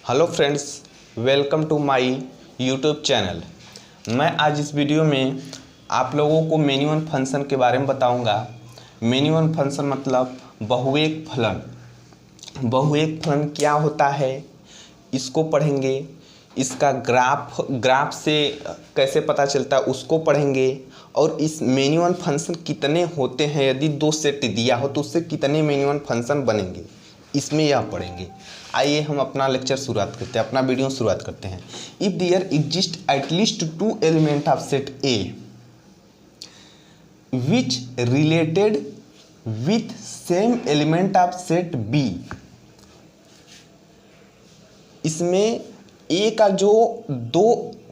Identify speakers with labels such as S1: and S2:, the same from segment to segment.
S1: Hello friends, welcome to my YouTube channel. मैं आज इस वीडियो में आप लोगों को मेनी वन फंक्शन के बारे में बताऊंगा। मेनी वन फंक्शन मतलब बहुएक फलन। बहुएक फलन क्या होता है इसको पढ़ेंगे। इसका ग्राफ से कैसे पता चलता है उसको पढ़ेंगे। और इस मेनी वन फंक्शन कितने होते हैं, यदि दो सेट दिया हो तो उससे कितने मेनी वन फंक्शन बनेंगे, इसमें यह पढ़ेंगे। आइए हम अपना लेक्चर शुरुआत करते हैं, अपना वीडियो शुरुआत करते हैं। If there exist at least two element of set A which related with same element of set B. इसमें ए का जो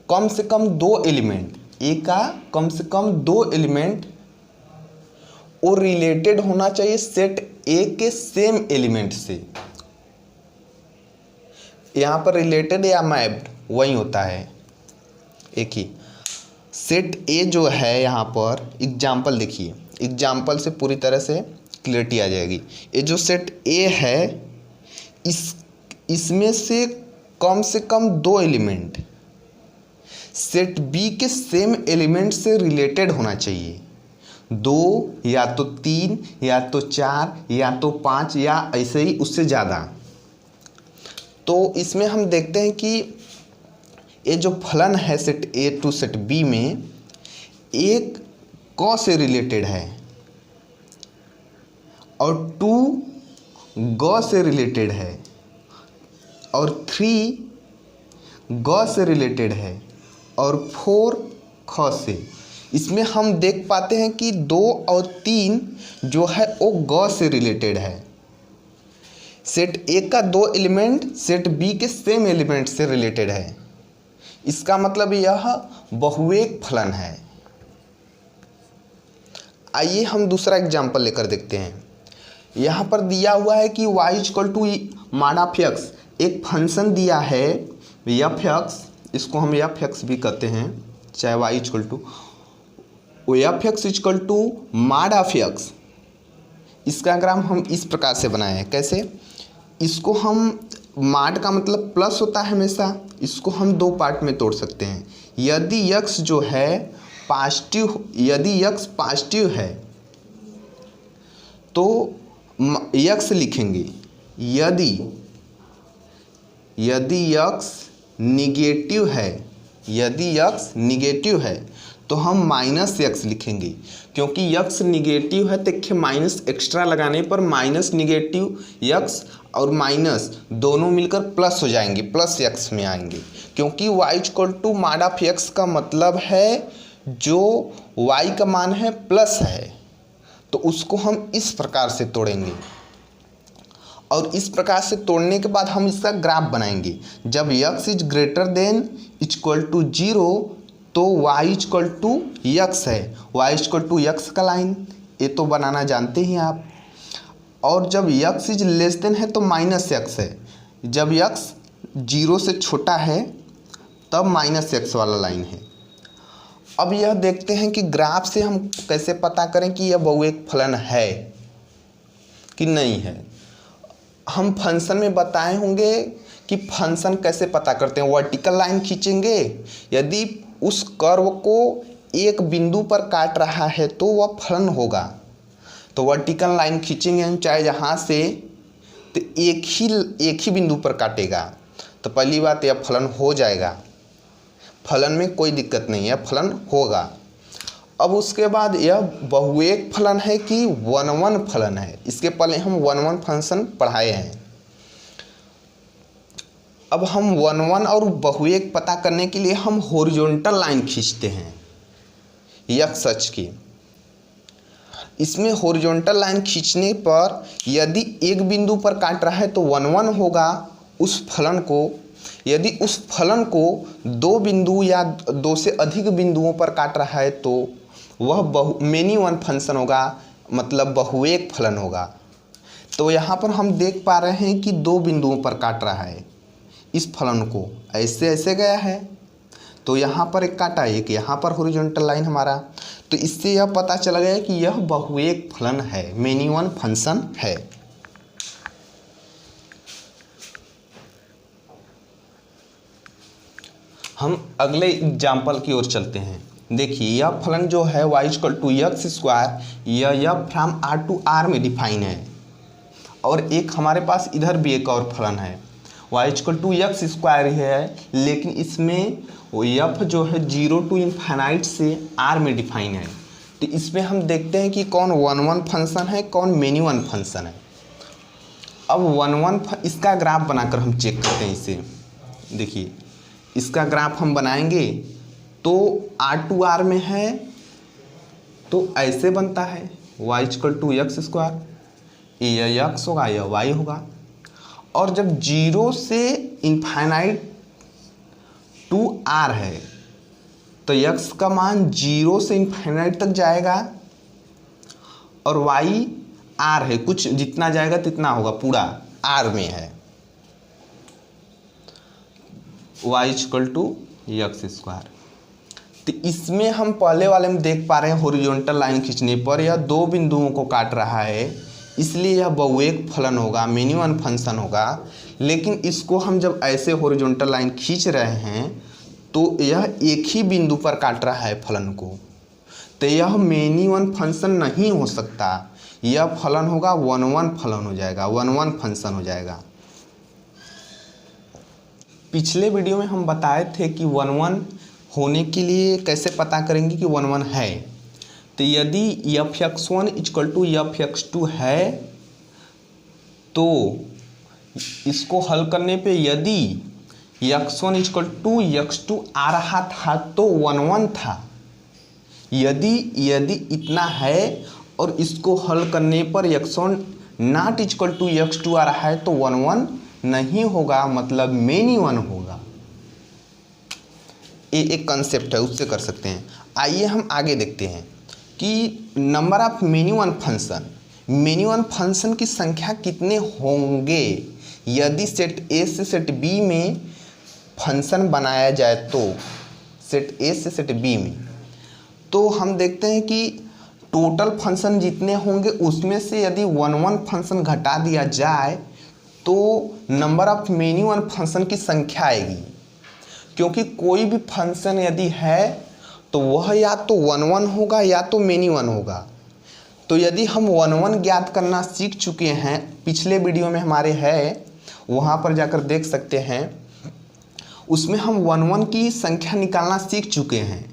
S1: कम से कम दो एलिमेंट, ए का कम से कम दो एलिमेंट और रिलेटेड होना चाहिए सेट ए के सेम एलिमेंट से। यहाँ पर रिलेटेड या मैप्ड वही होता है एक ही। सेट ए जो है, यहाँ पर एग्जाम्पल देखिए, एग्जाम्पल से पूरी तरह से क्लियरिटी आ जाएगी। ये जो सेट ए है इसमें से कम दो एलिमेंट सेट बी के सेम एलिमेंट से रिलेटेड होना चाहिए। दो या तो तीन या तो चार या तो पाँच या ऐसे ही उससे ज़्यादा। तो इसमें हम देखते हैं कि ये जो फलन है set A to set B में, एक क से रिलेटेड है और टू ग से रिलेटेड है और थ्री ग से रिलेटेड है और फोर ख से। इसमें हम देख पाते हैं कि दो और तीन जो है वो ग से रिलेटेड है। सेट ए का दो एलिमेंट सेट बी के सेम एलिमेंट से रिलेटेड है। इसका मतलब यह बहुएक फलन है। आइए हम दूसरा एग्जांपल लेकर देखते हैं। यहाँ पर दिया हुआ है कि y equal to mod of x, एक फंक्शन दिया है एफ एक्स, इसको हम एफ एक्स भी कहते हैं, चाहे y equal to f x equal to mod of x। इसका ग्राम हम इस प्रकार से बनाए हैं। कैसे? इसको हम मॉड का मतलब प्लस होता है हमेशा, इसको हम दो पार्ट में तोड़ सकते हैं। यदि x जो है पॉजिटिव, यदि x पॉजिटिव है तो x लिखेंगे। यदि x निगेटिव है, यदि x निगेटिव है तो हम माइनस x लिखेंगे। क्योंकि x निगेटिव है, देखिए माइनस एक्स्ट्रा लगाने पर माइनस निगेटिव x और माइनस दोनों मिलकर प्लस हो जाएंगे, प्लस x में आएंगे। क्योंकि y equal to mod of x का मतलब है जो y का मान है प्लस है, तो उसको हम इस प्रकार से तोड़ेंगे। और इस प्रकार से तोड़ने के बाद हम इसका ग्राफ बनाएंगे। जब x is greater than equal to 0 तो y इक्वल टू x है, y इक्वल टू x का लाइन ये तो बनाना जानते ही आप। और जब x इज लेस देन है तो माइनस x है। जब x 0 से छोटा है तब माइनस x वाला लाइन है। अब यह देखते हैं कि ग्राफ से हम कैसे पता करें कि यह बहुएक फलन है कि नहीं है। हम फंक्शन में बताए होंगे कि फंक्शन कैसे पता करते हैं। वर्टिकल लाइन खींचेंगे, यदि उस कर्व को एक बिंदु पर काट रहा है तो वह फलन होगा। तो वर्टिकल लाइन खींचेंगे हम चाहे जहाँ से, तो एक ही बिंदु पर काटेगा, तो पहली बात यह फलन हो जाएगा। फलन में कोई दिक्कत नहीं है, फलन होगा। अब उसके बाद यह बहुएक फलन है कि वन वन फलन है, इसके पहले हम वन वन फंक्शन पढ़ाए हैं। अब हम वन वन और बहुएक पता करने के लिए हम हॉरिजॉन्टल लाइन खींचते हैं x अक्ष की। इसमें हॉरिजॉन्टल लाइन खींचने पर यदि एक बिंदु पर काट रहा है तो वन वन होगा उस फलन को। यदि उस फलन को दो बिंदु या दो से अधिक बिंदुओं पर काट रहा है तो वह मेनी वन फंक्शन होगा, मतलब बहुएक फलन होगा। तो यहाँ पर हम देख पा रहे हैं कि दो बिंदुओं पर काट रहा है इस फलन को, ऐसे ऐसे गया है तो यहाँ पर एक काटा, एक यहाँ पर हॉरिजॉन्टल लाइन हमारा। तो इससे यह पता चला गया कि यह बहुएक फलन है, मेनी वन फंक्शन है। हम अगले एग्जाम्पल की ओर चलते हैं। देखिए यह फलन जो है y equal to x square यह फ्रॉम आर टू आर में डिफाइन है, और एक हमारे पास इधर भी एक और फलन है y equal to x square है, लेकिन इसमें एफ जो है 0 टू इनफाइनाइट से r में डिफाइन है। तो इसमें हम देखते हैं कि कौन 1 1 फंक्शन है, कौन मेनी वन फंक्शन है। अब 1 1 इसका ग्राफ बनाकर हम चेक करते हैं इसे। देखिए इसका ग्राफ हम बनाएंगे तो आर टू आर में है तो ऐसे बनता है y equal to x square, ये एक्स होगा या वाई होगा, और जब 0 से इनफाइनाइट टू आर है तो x का मान 0 से इनफाइनाइट तक जाएगा, और y r है, कुछ जितना जाएगा तितना होगा, पूरा r में है y equal to x square. तो इसमें हम पहले वाले में देख पा रहे हैं हॉरिजॉन्टल लाइन खींचने पर यह दो बिंदुओं को काट रहा है, इसलिए यह बहुएक फलन होगा, मेनी वन फंक्शन होगा। लेकिन इसको हम जब ऐसे हॉरिजॉन्टल लाइन खींच रहे हैं तो यह एक ही बिंदु पर काट रहा है फलन को, तो यह मेनी वन फंक्शन नहीं हो सकता, यह फलन होगा 1 1 फलन हो जाएगा, 1 1 फंक्शन हो जाएगा। पिछले वीडियो में हम बताए थे कि 1 1 होने के लिए कैसे पता करेंगे कि 1 1 है। तो यदि f(x1) इक्वल टू f(x2) है तो इसको हल करने पे यदि x1 इक्वल टू x2 आ रहा था तो 1 1 था। यदि इतना है और इसको हल करने पर x1 not equal to x2 आ रहा है तो 1 1 नहीं होगा, मतलब मेनी वन होगा। ये एक कंसेप्ट है, उससे कर सकते हैं। आइए हम आगे देखते हैं कि number of many one function की संख्या कितने होंगे यदि सेट ए से सेट बी में फंक्शन बनाया जाए। तो सेट ए से सेट बी में तो हम देखते हैं कि टोटल फंक्शन जितने होंगे उसमें से यदि 1 1 फंक्शन घटा दिया जाए तो number of many one function की संख्या आएगी, क्योंकि कोई भी फंक्शन यदि है तो वह या तो 1 1 होगा या तो मेनी वन होगा। तो यदि हम 1 1 ज्ञात करना सीख चुके हैं, पिछले वीडियो में हमारे है, वहाँ पर जाकर देख सकते हैं, उसमें हम 1 1 की संख्या निकालना सीख चुके हैं।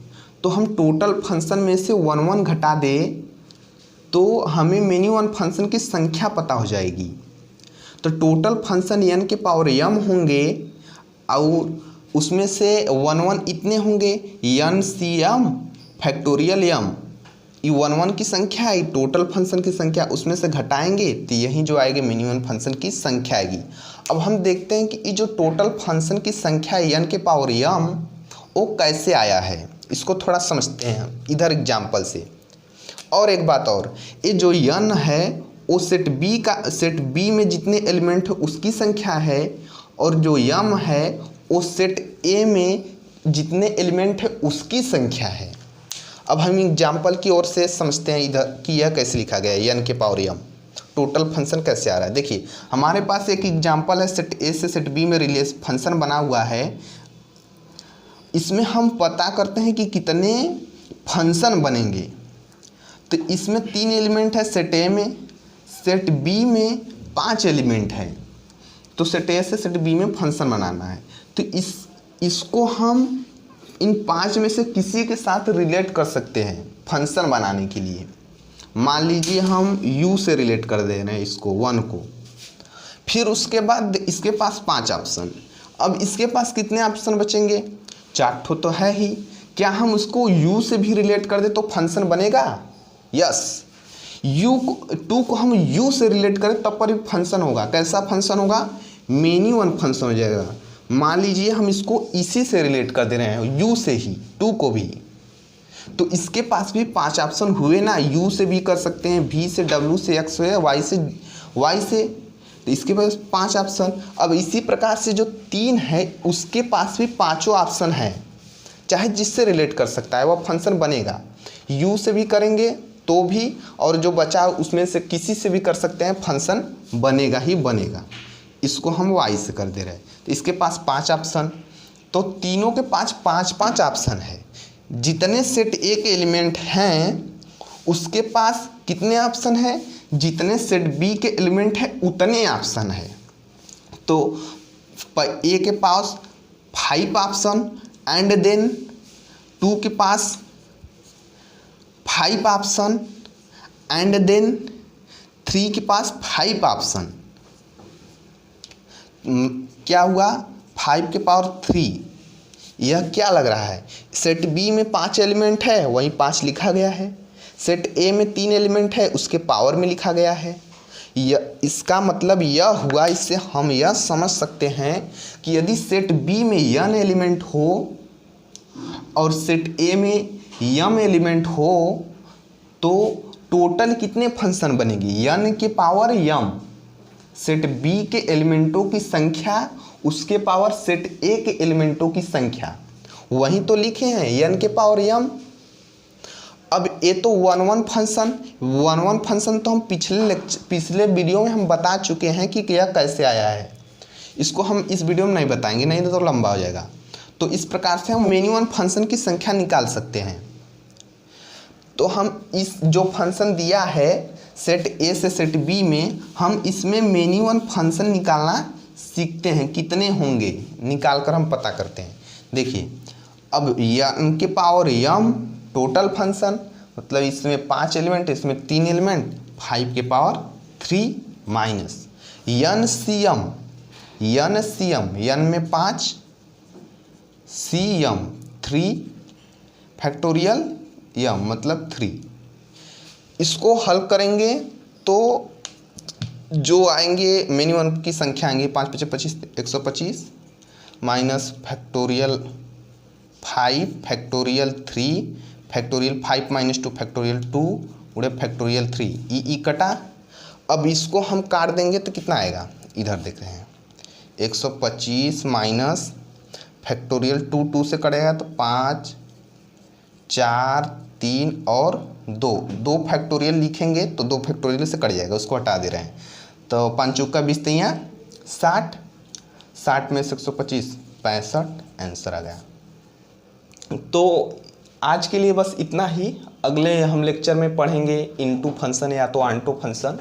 S1: तो हम टोटल फंक्शन में से 1 1 घटा दें तो हमें मेनी वन फंक्शन की संख्या पता हो जाएगी। तो टोटल फंक्शन n के पावर m होंगे और उसमें से 1 1 इतने होंगे NCM फैक्टोरियल m, ये 1 1 की संख्या है, टोटल फंक्शन की संख्या, उसमें से घटाएंगे तो यही जो आएगी मेनी वन फंक्शन की संख्या आएगी। अब हम देखते हैं कि ये जो टोटल फंक्शन की संख्या n के पावर m वो कैसे आया है, इसको थोड़ा समझते हैं इधर एग्जाम्पल से। और एक बात और, ये जो n है वो सेट बी में जितने एलिमेंट है उसकी संख्या है, और जो m है वो सेट ए में जितने एलिमेंट है उसकी संख्या है। अब हम एग्जाम्पल की ओर से समझते हैं इधर कि यह कैसे लिखा गया है, n के पावर m टोटल फंक्शन कैसे आ रहा है। देखिए हमारे पास एक एग्जाम्पल है, सेट ए से सेट बी में रिलेशन फंक्शन बना हुआ है। इसमें हम पता करते हैं कि कितने फंक्शन बनेंगे। तो इसमें 3 एलिमेंट है सेट ए में, सेट बी में 5 एलिमेंट है। तो सेट ए से सेट बी में फंक्शन बनाना है, तो इसको हम इन 5 में से किसी के साथ रिलेट कर सकते हैं फंक्शन बनाने के लिए। मान लीजिए हम u से रिलेट कर दे रहे हैं इसको 1 को, फिर उसके बाद इसके पास 5 ऑप्शन। अब इसके पास कितने ऑप्शन बचेंगे, 4 ठो तो है ही। क्या हम उसको u से भी रिलेट कर दे तो फंक्शन बनेगा? यस, u2 को हम u से रिलेट करें तब पर भी फंक्शन होगा। कैसा फंक्शन होगा? मेनी वन फंक्शन हो जाएगा। मान लीजिए हम इसको इसी से रिलेट कर दे रहे हैं, u से ही 2 को भी, तो इसके पास भी 5 ऑप्शन हुए ना। u से भी कर सकते हैं, v से, w से, x से, y से, तो इसके पास 5 ऑप्शन। अब इसी प्रकार से जो 3 है उसके पास भी 5 ऑप्शन है, चाहे जिससे रिलेट कर सकता है वह फंक्शन बनेगा। u से भी करेंगे तो भी, और जो बचा उसमें से किसी से भी कर सकते हैं, फंक्शन बनेगा ही बनेगा। इसको हम y से कर दे रहे हैं, तो इसके पास 5 ऑप्शन। तो तीनों के पास 5-5 ऑप्शन है। जितने सेट ए के एलिमेंट हैं उसके पास कितने ऑप्शन है, जितने सेट बी के एलिमेंट है उतने ऑप्शन है। तो ए के पास 5 ऑप्शन एंड देन 2 के पास 5 ऑप्शन एंड देन 3 के पास 5 ऑप्शन। क्या हुआ, 5 के पावर 3। यह क्या लग रहा है, सेट बी में 5 एलिमेंट है वहीं 5 लिखा गया है, सेट ए में 3 एलिमेंट है उसके पावर में लिखा गया है। इसका मतलब यह हुआ, इससे हम यह समझ सकते हैं कि यदि सेट बी में n एलिमेंट हो और सेट ए में m एलिमेंट हो तो टोटल कितने फंक्शन बनेगी, n के पावर m। सेट बी के एलिमेंटों की संख्या उसके पावर सेट ए के एलिमेंटों की संख्या, वहीं तो लिखे हैं n के पावर m। अब ये तो 1-1 फंक्शन तो हम पिछले वीडियो में हम बता चुके हैं कि यह कैसे आया है। इसको हम इस वीडियो में नहीं बताएंगे, नहीं तो लंबा हो जाएगा। तो इस प्रकार से हम मेनी वन फंक्शन की संख्या निकाल सकते हैं। तो हम इस जो फंक्शन दिया है सेट ए से सेट बी में, हम इसमें मेनी वन फंक्शन निकालना सीखते हैं। कितने होंगे निकाल कर हम पता करते हैं। देखिए अब n के पावर m टोटल फंक्शन, मतलब इसमें 5 एलिमेंट इसमें 3 एलिमेंट, 5 के पावर 3 माइनस NCM n में 5 CM 3 फैक्टोरियल m मतलब 3। इसको हल करेंगे तो जो आएंगे मेनी वन की संख्या आएंगी 5 × 5 = 125 minus factorial 5 factorial 3 factorial 5 - 2 factorial 2 उड़े फैक्टोरियल 3 ई कटा। अब इसको हम काट देंगे तो कितना आएगा, इधर देख रहे हैं 125 माइनस फैक्टोरियल 2 से कटेगा तो 5 4 3 और 2 फैक्टोरियल लिखेंगे तो 2 फैक्टोरियल से कट जाएगा, उसको हटा दे रहे हैं। तो 5 चौका 20 60, 60 में से 125 65 आंसर आ गया। तो आज के लिए बस इतना ही। अगले हम लेक्चर में पढ़ेंगे इनटू फंक्शन या तो आंटो फंक्शन।